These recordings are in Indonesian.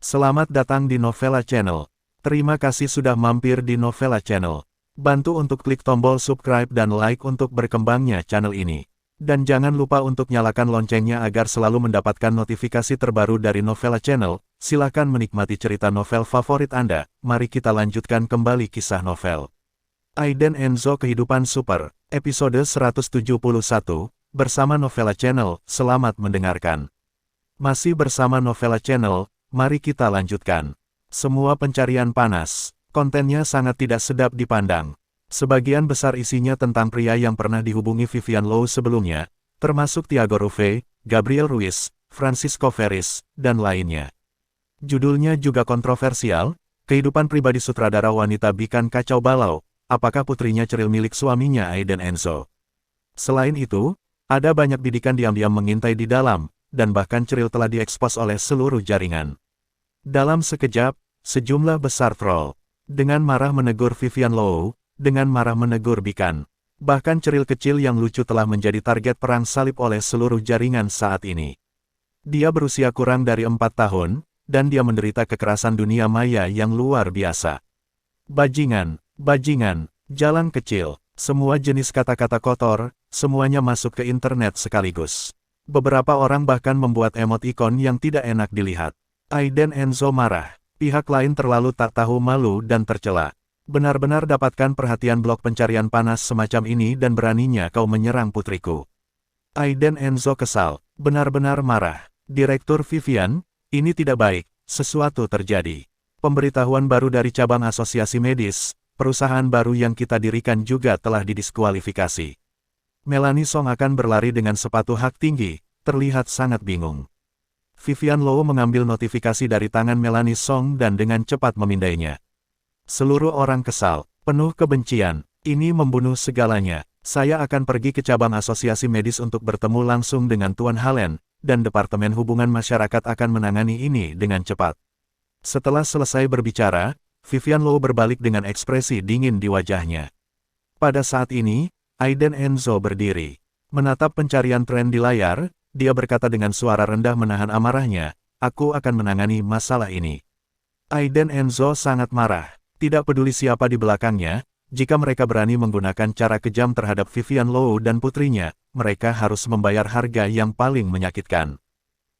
Selamat datang di Novella Channel. Terima kasih sudah mampir di Novella Channel. Bantu untuk klik tombol subscribe dan like untuk berkembangnya channel ini. Dan jangan lupa untuk nyalakan loncengnya agar selalu mendapatkan notifikasi terbaru dari Novella Channel. Silakan menikmati cerita novel favorit Anda. Mari kita lanjutkan kembali kisah novel Aiden Enzo Kehidupan Super, episode 171, bersama Novella Channel. Selamat mendengarkan. Masih bersama Novella Channel, mari kita lanjutkan. Semua pencarian panas, kontennya sangat tidak sedap dipandang. Sebagian besar isinya tentang pria yang pernah dihubungi Vivian Low sebelumnya, termasuk Tiago Ruve, Gabriel Ruiz, Francisco Ferris, dan lainnya. Judulnya juga kontroversial, kehidupan pribadi sutradara wanita bikin kacau balau, apakah putrinya ceril milik suaminya Aiden Enzo. Selain itu, ada banyak bidikan diam-diam mengintai di dalam, dan bahkan ceril telah diekspos oleh seluruh jaringan. Dalam sekejap, sejumlah besar troll, dengan marah menegur Vivian Low, dengan marah menegur Bikan. Bahkan ceril kecil yang lucu telah menjadi target perang salib oleh seluruh jaringan saat ini. Dia berusia kurang dari 4 tahun, dan dia menderita kekerasan dunia maya yang luar biasa. Bajingan, bajingan, jalan kecil, semua jenis kata-kata kotor, semuanya masuk ke internet sekaligus. Beberapa orang bahkan membuat emoticon yang tidak enak dilihat. Aiden Enzo marah. Pihak lain terlalu tak tahu malu dan tercela. Benar-benar dapatkan perhatian blog pencarian panas semacam ini dan beraninya kau menyerang putriku. Aiden Enzo kesal, benar-benar marah. Direktur Vivian, ini tidak baik, sesuatu terjadi. Pemberitahuan baru dari cabang asosiasi medis, perusahaan baru yang kita dirikan juga telah didiskualifikasi. Melanie Song akan berlari dengan sepatu hak tinggi, terlihat sangat bingung. Vivian Low mengambil notifikasi dari tangan Melanie Song dan dengan cepat memindainya. Seluruh orang kesal, penuh kebencian, ini membunuh segalanya. Saya akan pergi ke cabang asosiasi medis untuk bertemu langsung dengan Tuan Halen, dan Departemen Hubungan Masyarakat akan menangani ini dengan cepat. Setelah selesai berbicara, Vivian Low berbalik dengan ekspresi dingin di wajahnya. Pada saat ini, Aiden Enzo berdiri, menatap pencarian tren di layar. Dia berkata dengan suara rendah menahan amarahnya, aku akan menangani masalah ini. Aiden Enzo sangat marah, tidak peduli siapa di belakangnya, jika mereka berani menggunakan cara kejam terhadap Vivian Low dan putrinya, mereka harus membayar harga yang paling menyakitkan.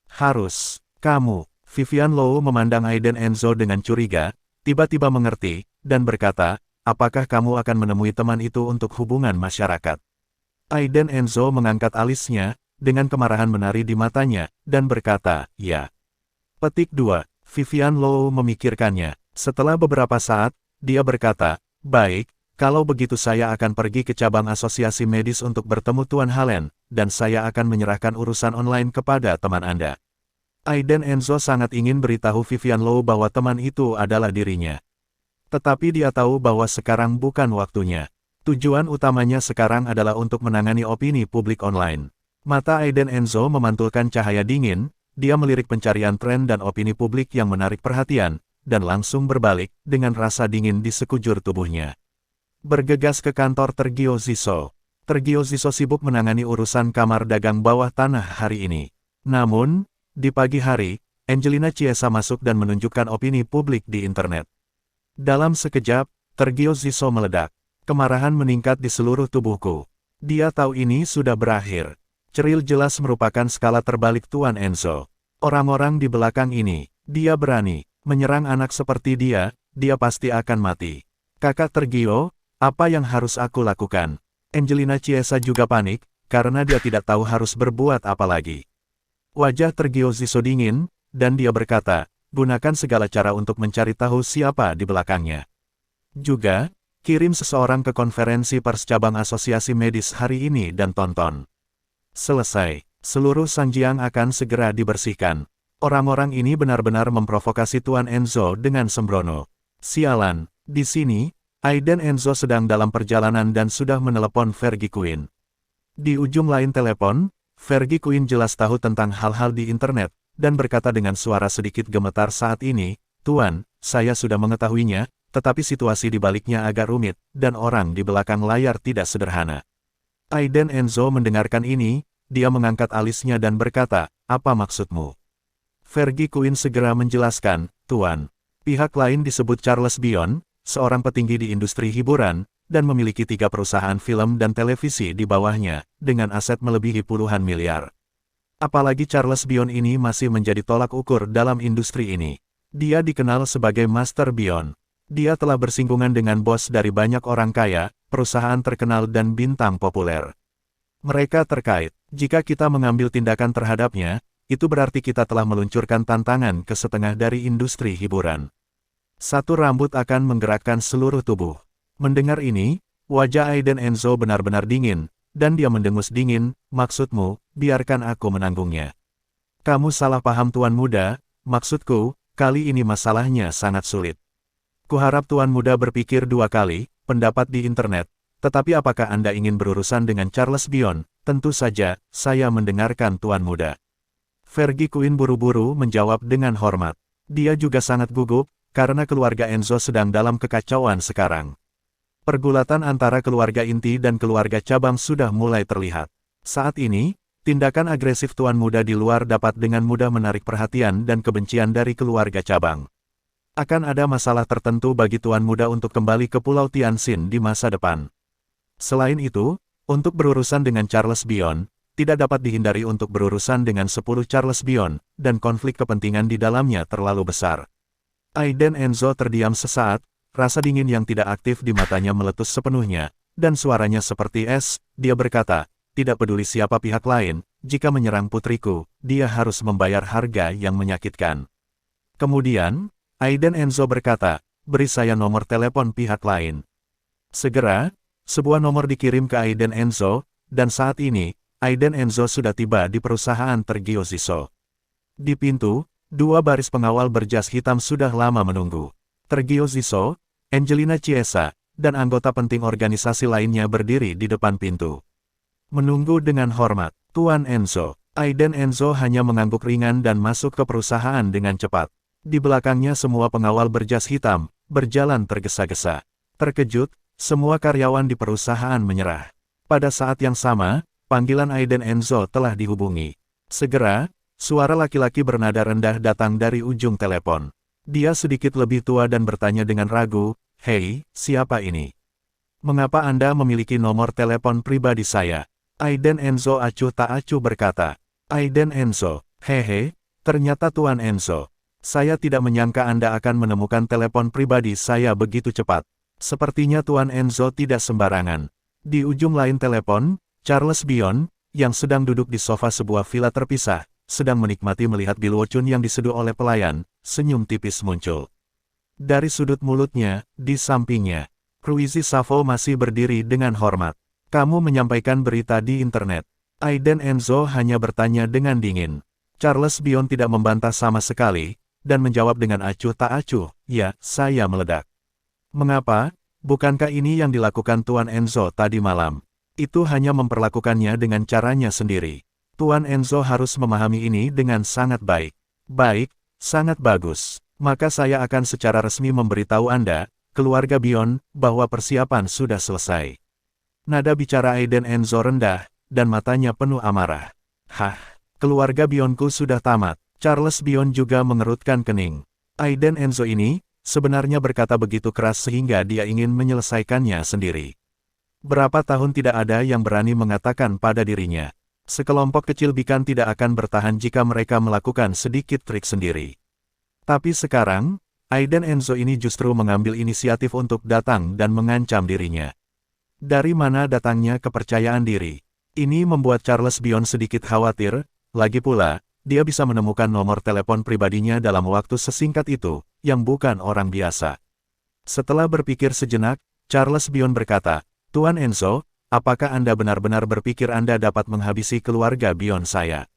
Harus, kamu, Vivian Low memandang Aiden Enzo dengan curiga, tiba-tiba mengerti, dan berkata, apakah kamu akan menemui teman itu untuk hubungan masyarakat? Aiden Enzo mengangkat alisnya, dengan kemarahan menari di matanya, dan berkata, ya. Petik 2, Vivian Low memikirkannya. Setelah beberapa saat, dia berkata, baik, kalau begitu saya akan pergi ke cabang asosiasi medis untuk bertemu Tuan Halen, dan saya akan menyerahkan urusan online kepada teman Anda. Aiden Enzo sangat ingin beritahu Vivian Low bahwa teman itu adalah dirinya. Tetapi dia tahu bahwa sekarang bukan waktunya. Tujuan utamanya sekarang adalah untuk menangani opini publik online. Mata Aiden Enzo memantulkan cahaya dingin, dia melirik pencarian tren dan opini publik yang menarik perhatian, dan langsung berbalik, dengan rasa dingin di sekujur tubuhnya. Bergegas ke kantor Tergio Ziso. Tergio Ziso sibuk menangani urusan kamar dagang bawah tanah hari ini. Namun, di pagi hari, Angelina Chiesa masuk dan menunjukkan opini publik di internet. Dalam sekejap, Tergio Ziso meledak. Kemarahan meningkat di seluruh tubuhku. Dia tahu ini sudah berakhir. Ceril jelas merupakan skala terbalik Tuan Enzo. Orang-orang di belakang ini, dia berani menyerang anak seperti dia pasti akan mati. Kakak Tergio, apa yang harus aku lakukan? Angelina Chiesa juga panik, karena dia tidak tahu harus berbuat apa lagi. Wajah Tergio Ziso dingin, dan dia berkata, gunakan segala cara untuk mencari tahu siapa di belakangnya. Juga, kirim seseorang ke konferensi pers cabang asosiasi medis hari ini dan tonton. Selesai, seluruh Sanjiang akan segera dibersihkan. Orang-orang ini benar-benar memprovokasi Tuan Enzo dengan sembrono. Sialan, di sini, Aiden Enzo sedang dalam perjalanan dan sudah menelepon Fergie Quinn. Di ujung lain telepon, Fergie Quinn jelas tahu tentang hal-hal di internet, dan berkata dengan suara sedikit gemetar saat ini, Tuan, saya sudah mengetahuinya, tetapi situasi di baliknya agak rumit, dan orang di belakang layar tidak sederhana. Aiden Enzo mendengarkan ini, dia mengangkat alisnya dan berkata, "Apa maksudmu?" Fergie Quinn segera menjelaskan, "Tuan, pihak lain disebut Charles Bion, seorang petinggi di industri hiburan, dan memiliki 3 perusahaan film dan televisi di bawahnya, dengan aset melebihi puluhan miliar. Apalagi Charles Bion ini masih menjadi tolak ukur dalam industri ini. Dia dikenal sebagai Master Bion. Dia telah bersinggungan dengan bos dari banyak orang kaya, perusahaan terkenal dan bintang populer. Mereka terkait. Jika kita mengambil tindakan terhadapnya, itu berarti kita telah meluncurkan tantangan ke setengah dari industri hiburan. Satu rambut akan menggerakkan seluruh tubuh." Mendengar ini, wajah Aiden Enzo benar-benar dingin, dan dia mendengus dingin, "Maksudmu, biarkan aku menanggungnya." "Kamu salah paham Tuan Muda, maksudku, kali ini masalahnya sangat sulit. Kuharap Tuan Muda berpikir 2 kali, pendapat di internet, tetapi apakah Anda ingin berurusan dengan Charles Bion? Tentu saja, saya mendengarkan Tuan Muda." Fergie Quinn buru-buru menjawab dengan hormat. Dia juga sangat gugup, karena keluarga Enzo sedang dalam kekacauan sekarang. Pergulatan antara keluarga inti dan keluarga cabang sudah mulai terlihat. Saat ini, tindakan agresif Tuan Muda di luar dapat dengan mudah menarik perhatian dan kebencian dari keluarga cabang. Akan ada masalah tertentu bagi Tuan Muda untuk kembali ke Pulau Tianxin di masa depan. Selain itu, untuk berurusan dengan Charles Bion, tidak dapat dihindari untuk berurusan dengan 10 Charles Bion, dan konflik kepentingan di dalamnya terlalu besar. Aiden Enzo terdiam sesaat, rasa dingin yang tidak aktif di matanya meletus sepenuhnya, dan suaranya seperti es. Dia berkata, "Tidak peduli siapa pihak lain, jika menyerang putriku, dia harus membayar harga yang menyakitkan." Kemudian, Aiden Enzo berkata, "Beri saya nomor telepon pihak lain." Segera, sebuah nomor dikirim ke Aiden Enzo, dan saat ini, Aiden Enzo sudah tiba di perusahaan Tergio Ziso. Di pintu, 2 baris pengawal berjas hitam sudah lama menunggu. Tergio Ziso, Angelina Chiesa, dan anggota penting organisasi lainnya berdiri di depan pintu. Menunggu dengan hormat, Tuan Enzo. Aiden Enzo hanya mengangguk ringan dan masuk ke perusahaan dengan cepat. Di belakangnya semua pengawal berjas hitam, berjalan tergesa-gesa. Terkejut, semua karyawan di perusahaan menyerah. Pada saat yang sama, panggilan Aiden Enzo telah dihubungi. Segera, suara laki-laki bernada rendah datang dari ujung telepon. Dia sedikit lebih tua dan bertanya dengan ragu, "Hei, siapa ini? Mengapa Anda memiliki nomor telepon pribadi saya?" Aiden Enzo acuh tak acuh berkata. "Aiden Enzo, hehe, ternyata Tuan Enzo. Saya tidak menyangka Anda akan menemukan telepon pribadi saya begitu cepat. Sepertinya Tuan Enzo tidak sembarangan." Di ujung lain telepon, Charles Bion, yang sedang duduk di sofa sebuah villa terpisah, sedang menikmati melihat bilwocun yang diseduh oleh pelayan. Senyum tipis muncul dari sudut mulutnya. Di sampingnya, Ruizi Savo masih berdiri dengan hormat. "Kamu menyampaikan berita di internet?" Aiden Enzo hanya bertanya dengan dingin. Charles Bion tidak membantah sama sekali, dan menjawab dengan acuh tak acuh, "Ya, saya meledak." "Mengapa? Bukankah ini yang dilakukan Tuan Enzo tadi malam?" "Itu hanya memperlakukannya dengan caranya sendiri. Tuan Enzo harus memahami ini dengan sangat baik." "Baik. Sangat bagus. Maka saya akan secara resmi memberitahu Anda, keluarga Bion, bahwa persiapan sudah selesai." Nada bicara Aiden Enzo rendah, dan matanya penuh amarah. "Hah, keluarga Bionku sudah tamat." Charles Bion juga mengerutkan kening. Aiden Enzo ini, sebenarnya berkata begitu keras sehingga dia ingin menyelesaikannya sendiri. Berapa tahun tidak ada yang berani mengatakan pada dirinya, sekelompok kecil bikan tidak akan bertahan jika mereka melakukan sedikit trik sendiri. Tapi sekarang, Aiden Enzo ini justru mengambil inisiatif untuk datang dan mengancam dirinya. Dari mana datangnya kepercayaan diri? Ini membuat Charles Bion sedikit khawatir. Lagi pula, dia bisa menemukan nomor telepon pribadinya dalam waktu sesingkat itu, yang bukan orang biasa. Setelah berpikir sejenak, Charles Bion berkata, "Tuan Enzo, apakah Anda benar-benar berpikir Anda dapat menghabisi keluarga Bion saya?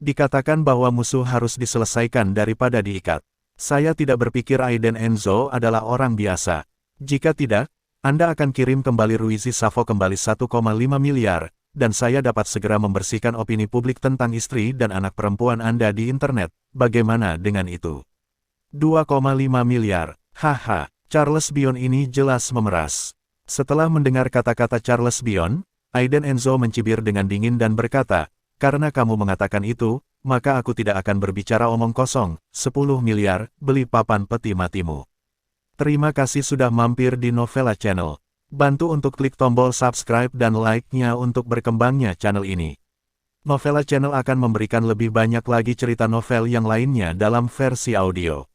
Dikatakan bahwa musuh harus diselesaikan daripada diikat. Saya tidak berpikir Aiden Enzo adalah orang biasa. Jika tidak, Anda akan kirim kembali Ruizi Savo kembali 1,5 miliar, dan saya dapat segera membersihkan opini publik tentang istri dan anak perempuan Anda di internet. Bagaimana dengan itu?" 2,5 miliar. Haha. Charles Bion ini jelas memeras. Setelah mendengar kata-kata Charles Bion, Aiden Enzo mencibir dengan dingin dan berkata, "Karena kamu mengatakan itu, maka aku tidak akan berbicara omong kosong. 10 miliar, beli papan peti matimu." Terima kasih sudah mampir di Novela Channel. Bantu untuk klik tombol subscribe dan like-nya untuk berkembangnya channel ini. Novela Channel akan memberikan lebih banyak lagi cerita novel yang lainnya dalam versi audio.